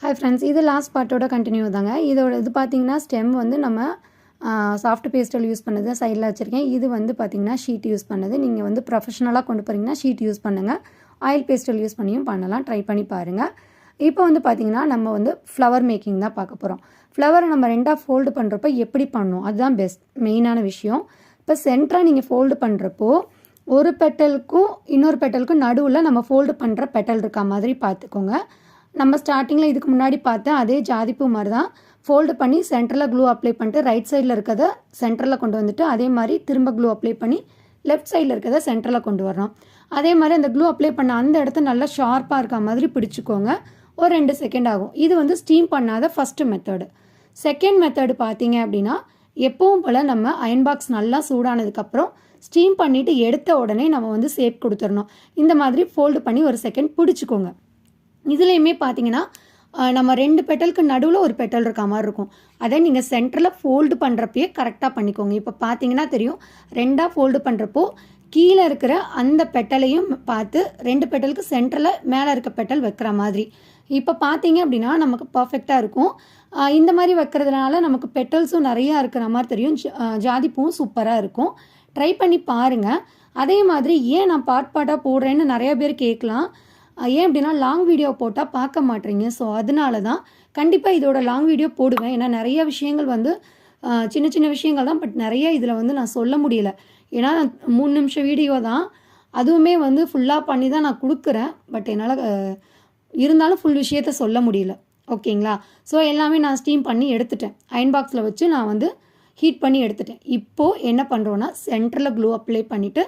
Hi friends, இது last பார்ட்டோட continue தாங்க. இதோட இது பார்த்தீங்கன்னா ஸ்டெம் வந்து நம்ம சாஃப்ட் பேஸ்டல் யூஸ் பண்ணது சைடில் வச்சுருக்கேன். இது வந்து பார்த்தீங்கன்னா ஷீட் யூஸ் பண்ணது. நீங்கள் வந்து ப்ரொஃபஷனலாக கொண்டு போகிறீங்கன்னா ஷீட் யூஸ் பண்ணுங்கள். ஆயில் பேஸ்டல் யூஸ் பண்ணியும் பண்ணலாம். ட்ரை பண்ணி பாருங்கள். இப்போ வந்து பார்த்திங்கன்னா நம்ம வந்து ஃப்ளவர் மேக்கிங் தான் பார்க்க போகிறோம். ஃப்ளவரை நம்ம ரெண்டாக ஃபோல்டு பண்ணுறப்போ எப்படி பண்ணணும் அதுதான் மெயினான விஷயம். இப்போ சென்டராக நீங்கள் ஃபோல்டு பண்ணுறப்போ ஒரு பெட்டலுக்கும் இன்னொரு பெட்டலுக்கும் நடுவில் நம்ம ஃபோல்டு பண்ணுற பெட்டல் இருக்க மாதிரி பார்த்துக்கோங்க. நம்ம ஸ்டார்டிங்கில் இதுக்கு முன்னாடி பார்த்தேன் அதே ஜாதிப்பூ மாதிரி தான் ஃபோல்டு பண்ணி சென்டரில் க்ளூ அப்ளை பண்ணிட்டு ரைட் சைடில் இருக்கிறத சென்டரில் கொண்டு வந்துட்டு அதே மாதிரி திரும்ப க்ளூ அப்ளை பண்ணி லெஃப்ட் சைடில் இருக்கிறத சென்டரில் கொண்டு வரணும். அதே மாதிரி அந்த க்ளூ அப்ளை பண்ண அந்த இடத்த நல்லா ஷார்ப்பாக இருக்க மாதிரி பிடிச்சிக்கோங்க. ஒரு 2 செகண்ட் ஆகும். இது வந்து ஸ்டீம் பண்ணாத ஃபஸ்ட்டு மெத்தடு. செகண்ட் மெத்தடு பார்த்தீங்க அப்படின்னா எப்பவும் போல் நம்ம அயன் பாக்ஸ் நல்லா சூடானதுக்கப்புறம் ஸ்டீம் பண்ணிவிட்டு எடுத்த உடனே நம்ம வந்து ஷேப் கொடுத்துடணும். இந்த மாதிரி ஃபோல்டு பண்ணி ஒரு செகண்ட் பிடிச்சிக்கோங்க. இதுலேயுமே பார்த்தீங்கன்னா நம்ம 2 பெட்டலுக்கு நடுவில் ஒரு பெட்டல் இருக்க மாதிரி இருக்கும். அதை நீங்கள் சென்டரில் ஃபோல்டு பண்ணுறப்பயே கரெக்டாக பண்ணிக்கோங்க. இப்போ பார்த்தீங்கன்னா தெரியும், 2ஆக ஃபோல்டு பண்ணுறப்போ கீழே இருக்கிற அந்த பெட்டலையும் பார்த்து 2 பெட்டலுக்கு சென்டரில் மேலே இருக்க பெட்டல் வைக்கிற மாதிரி. இப்போ பார்த்தீங்க அப்படின்னா நமக்கு பர்ஃபெக்டாக இருக்கும். இந்த மாதிரி வைக்கிறதுனால நமக்கு பெட்டல்ஸும் நிறையா இருக்கிற மாதிரி தெரியும். ஜாதிப்பூவும் சூப்பராக இருக்கும். ட்ரை பண்ணி பாருங்கள். அதே மாதிரி ஏன் நான் பார்ட்டாக போடுறேன்னு நிறைய பேர் கேட்கலாம். ஏன் அப்படின்னா லாங் வீடியோ போட்டால் பார்க்க மாட்டேறீங்க. ஸோ அதனால தான் கண்டிப்பாக இதோட லாங் வீடியோ போடுவேன். ஏன்னா நிறைய விஷயங்கள் வந்து சின்ன சின்ன விஷயங்கள் தான், பட் நிறைய இதில் வந்து நான் சொல்ல முடியல. ஏன்னா 3 நிமிஷம் வீடியோ தான், அதுவுமே வந்து ஃபுல்லாக பண்ணி தான் நான் கொடுக்குறேன். பட் என்னால் இருந்தாலும் ஃபுல் விஷயத்த சொல்ல முடியல. ஓகேங்களா? ஸோ எல்லாமே நான் ஸ்டீம் பண்ணி எடுத்துட்டேன். அயன் பாக்ஸில் வச்சு நான் வந்து ஹீட் பண்ணி எடுத்துட்டேன். இப்போது என்ன பண்ணுறோன்னா சென்டரில் க்ளூ அப்ளை பண்ணிவிட்டு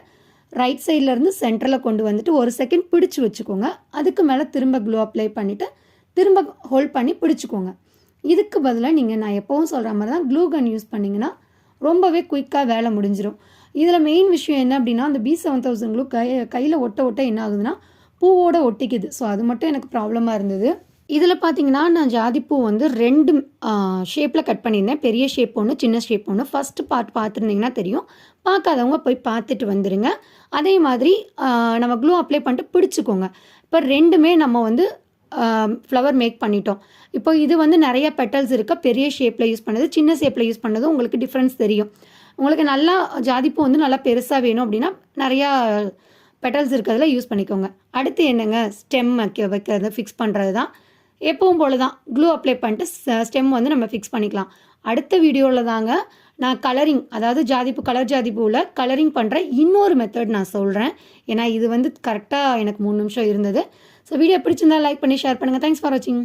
ரைட் சைட்லேருந்து சென்டரில் கொண்டு வந்துட்டு ஒரு செகண்ட் பிடிச்சி வச்சுக்கோங்க. அதுக்கு மேலே திரும்ப க்ளூ அப்ளை பண்ணிவிட்டு திரும்ப ஹோல்ட் பண்ணி பிடிச்சிக்கோங்க. இதுக்கு பதிலாக நீங்கள் நான் எப்போவும் சொல்கிற மாதிரி தான் க்ளூ கன் யூஸ் பண்ணிங்கன்னா ரொம்பவே குயிக்காக வேலை முடிஞ்சிடும். இதில் மெயின் விஷயம் என்ன அப்படின்னா அந்த B7000 க்ளூ கையில் ஒட்ட என்ன ஆகுதுன்னா பூவோட ஒட்டிக்குது. ஸோ அது மட்டும் எனக்கு ப்ராப்ளமாக இருந்தது. இதில் பார்த்தீங்கன்னா நான் ஜாதிப்பூ வந்து 2 ஷேப்பில் கட் பண்ணியிருந்தேன். பெரிய ஷேப் ஒன்று, சின்ன ஷேப் ஒன்று. ஃபஸ்ட்டு பார்ட் பார்த்துருந்தீங்கன்னா தெரியும். பார்க்காதவங்க போய் பார்த்துட்டு வந்துடுங்க. அதே மாதிரி நம்ம க்ளூ அப்ளை பண்ணிட்டு பிடிச்சிக்கோங்க. இப்போ 2மே நம்ம வந்து ஃப்ளவர் மேக் பண்ணிட்டோம். இப்போ இது வந்து நிறைய பெட்டல்ஸ் இருக்க பெரிய ஷேப்பில் யூஸ் பண்ணது, சின்ன ஷேப்பில் யூஸ் பண்ணது உங்களுக்கு டிஃப்ரென்ஸ் தெரியும். உங்களுக்கு நல்லா ஜாதிப்பூ வந்து நல்லா பெருசாக வேணும் அப்படின்னா நிறையா பெட்டல்ஸ் இருக்கிறதுல யூஸ் பண்ணிக்கோங்க. அடுத்து என்னங்க, ஸ்டெம் வைக்கிறது ஃபிக்ஸ் பண்ணுறது தான். எப்பவும் போல தான் க்ளூ அப்ளை பண்ணிட்டு ஸ்டெம் வந்து நம்ம ஃபிக்ஸ் பண்ணிக்கலாம். அடுத்த வீடியோவில் தாங்க நான் கலரிங், அதாவது கலர் ஜாதிப்பூவில் கலரிங் பண்ணுற இன்னொரு மெத்தட் நான் சொல்கிறேன். ஏன்னா இது வந்து கரெக்டாக எனக்கு 3 நிமிஷம் இருந்தது. ஸோ வீடியோ பிடிச்சிருந்தா லைக் பண்ணி ஷேர் பண்ணுங்கள். தேங்க்ஸ் ஃபார் வாட்சிங்.